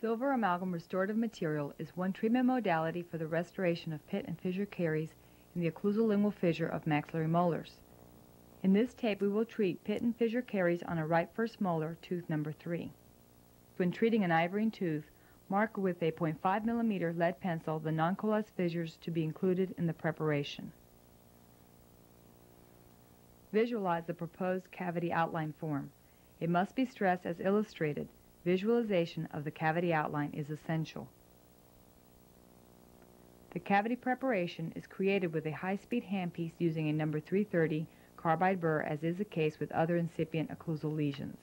Silver amalgam restorative material is one treatment modality for the restoration of pit and fissure caries in the occlusolingual fissure of maxillary molars. In this tape, we will treat pit and fissure caries on a right first molar, tooth number 3. When treating an ivorine tooth, mark with a 0.5 mm lead pencil the non-coalesced fissures to be included in the preparation. Visualize the proposed cavity outline form. It must be stressed as illustrated. Visualization of the cavity outline is essential. The cavity preparation is created with a high-speed handpiece using a number 330 carbide burr, as is the case with other incipient occlusal lesions.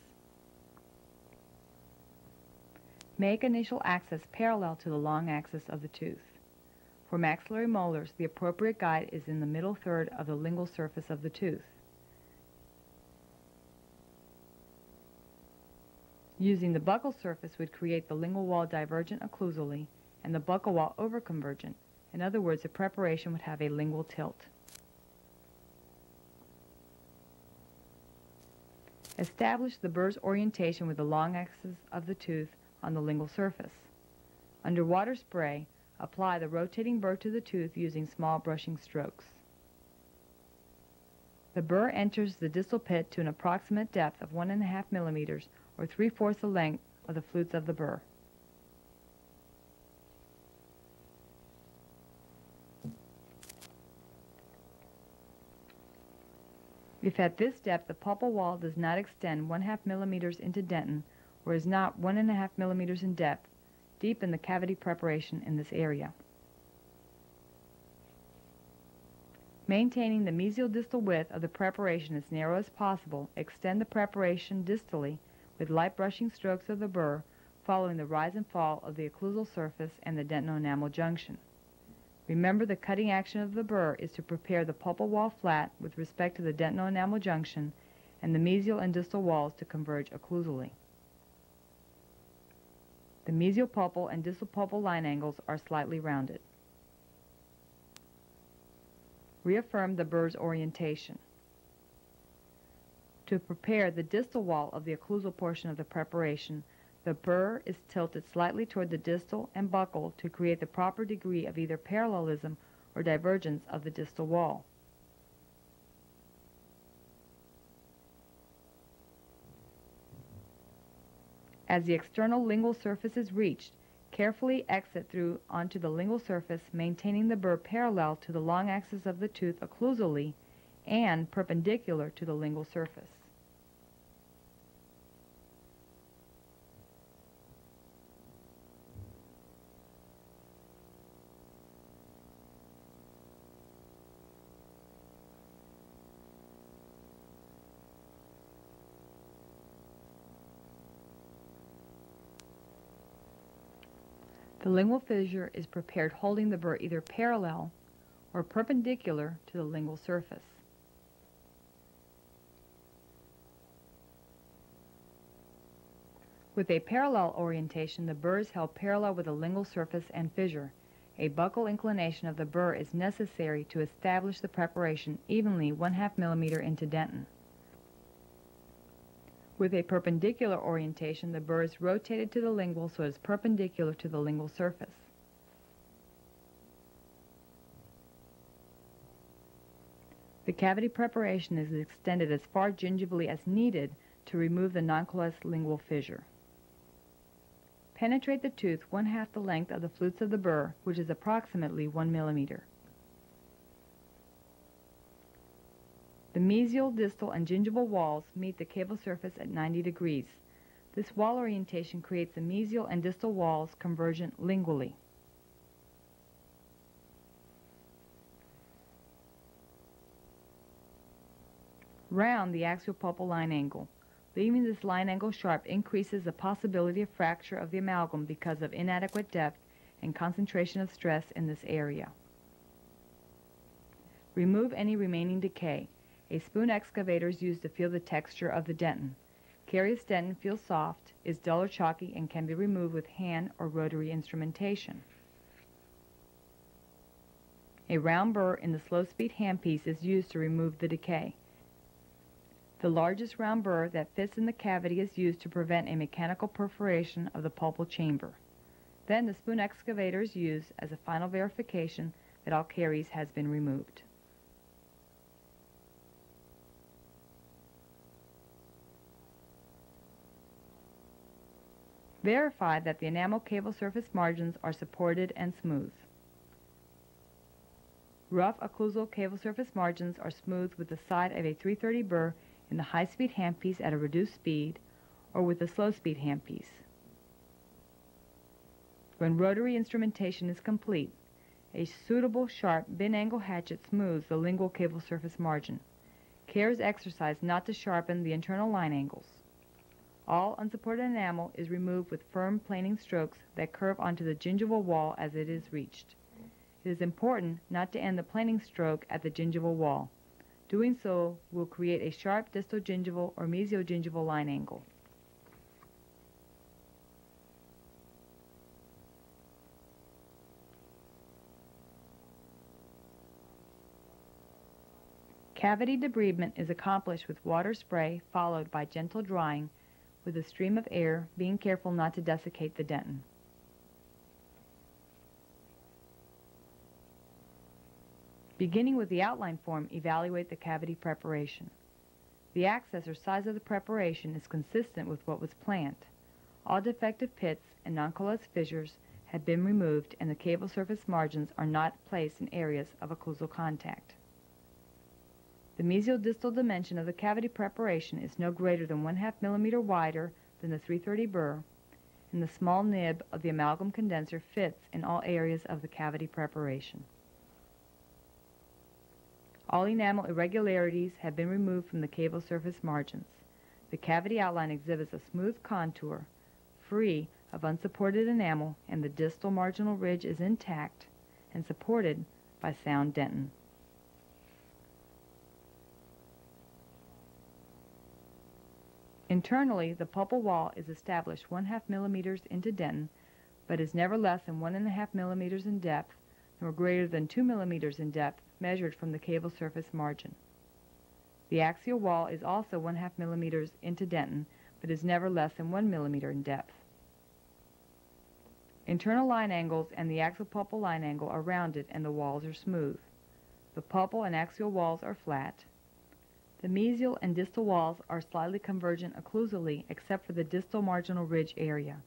Make initial access parallel to the long axis of the tooth. For maxillary molars, the appropriate guide is in the middle third of the lingual surface of the tooth. Using the buccal surface would create the lingual wall divergent occlusally and the buccal wall overconvergent. In other words, the preparation would have a lingual tilt. Establish the burr's orientation with the long axis of the tooth on the lingual surface. Under water spray, apply the rotating burr to the tooth using small brushing strokes. The burr enters the distal pit to an approximate depth of 1.5 millimeters or 3/4 the length of the flutes of the burr. If at this depth the pulpal wall does not extend 1/2 millimeters into dentin or is not 1.5 millimeters in depth, deepen the cavity preparation in this area. Maintaining the mesial distal width of the preparation as narrow as possible, extend the preparation distally with light brushing strokes of the burr, following the rise and fall of the occlusal surface and the dentino-enamel junction. Remember, the cutting action of the burr is to prepare the pulpal wall flat with respect to the dentino-enamel junction and the mesial and distal walls to converge occlusally. The mesial pulpal and distal pulpal line angles are slightly rounded. Reaffirm the burr's orientation. To prepare the distal wall of the occlusal portion of the preparation, the burr is tilted slightly toward the distal and buccal to create the proper degree of either parallelism or divergence of the distal wall. As the external lingual surface is reached, carefully exit through onto the lingual surface, maintaining the burr parallel to the long axis of the tooth occlusally and perpendicular to the lingual surface. The lingual fissure is prepared holding the burr either parallel or perpendicular to the lingual surface. With a parallel orientation, the burr is held parallel with the lingual surface and fissure. A buccal inclination of the burr is necessary to establish the preparation evenly 1/2 millimeter into dentin. With a perpendicular orientation, the burr is rotated to the lingual so it is perpendicular to the lingual surface. The cavity preparation is extended as far gingivally as needed to remove the non-coalesced lingual fissure. Penetrate the tooth 1/2 the length of the flutes of the burr, which is approximately 1 millimeter. The mesial, distal, and gingival walls meet the cable surface at 90 degrees. This wall orientation creates the mesial and distal walls convergent lingually. Round the axial pulpal line angle. Leaving this line angle sharp increases the possibility of fracture of the amalgam because of inadequate depth and concentration of stress in this area. Remove any remaining decay. A spoon excavator is used to feel the texture of the dentin. Carious dentin feels soft, is dull or chalky, and can be removed with hand or rotary instrumentation. A round burr in the slow-speed handpiece is used to remove the decay. The largest round burr that fits in the cavity is used to prevent a mechanical perforation of the pulpal chamber. Then the spoon excavator is used as a final verification that all caries has been removed. Verify that the enamel cable surface margins are supported and smooth. Rough occlusal cable surface margins are smoothed with the side of a 330 burr in the high-speed handpiece at a reduced speed or with the slow-speed handpiece. When rotary instrumentation is complete, a suitable sharp bend-angle hatchet smooths the lingual cable surface margin. Care is exercised not to sharpen the internal line angles. All unsupported enamel is removed with firm planing strokes that curve onto the gingival wall as it is reached. It is important not to end the planing stroke at the gingival wall. Doing so will create a sharp distal gingival or mesiogingival line angle. Cavity debridement is accomplished with water spray followed by gentle drying with a stream of air, being careful not to desiccate the dentin. Beginning with the outline form, evaluate the cavity preparation. The access or size of the preparation is consistent with what was planned. All defective pits and non-coalesced fissures have been removed and the cable surface margins are not placed in areas of occlusal contact. The mesial-distal dimension of the cavity preparation is no greater than 1/2 millimeter wider than the 330 burr, and the small nib of the amalgam condenser fits in all areas of the cavity preparation. All enamel irregularities have been removed from the cable surface margins. The cavity outline exhibits a smooth contour, free of unsupported enamel, and the distal marginal ridge is intact and supported by sound dentin. Internally, the pulpal wall is established 1/2 millimeters into dentin, but is never less than 1.5 millimeters in depth, nor greater than 2 millimeters in depth measured from the cable surface margin. The axial wall is also 1/2 millimeters into dentin, but is never less than 1 millimeter in depth. Internal line angles and the axial pulpal line angle are rounded and the walls are smooth. The pulpal and axial walls are flat. The mesial and distal walls are slightly convergent occlusally except for the distal marginal ridge area.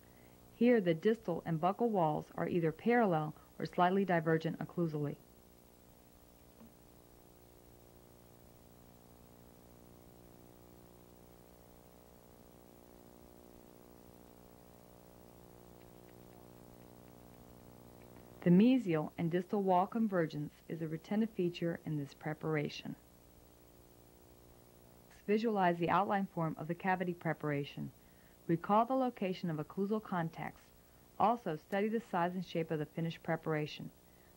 Here the distal and buccal walls are either parallel or slightly divergent occlusally. The mesial and distal wall convergence is a retentive feature in this preparation. Visualize the outline form of the cavity preparation. Recall the location of occlusal contacts. Also, study the size and shape of the finished preparation.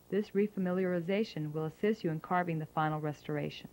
This refamiliarization will assist you in carving the final restoration.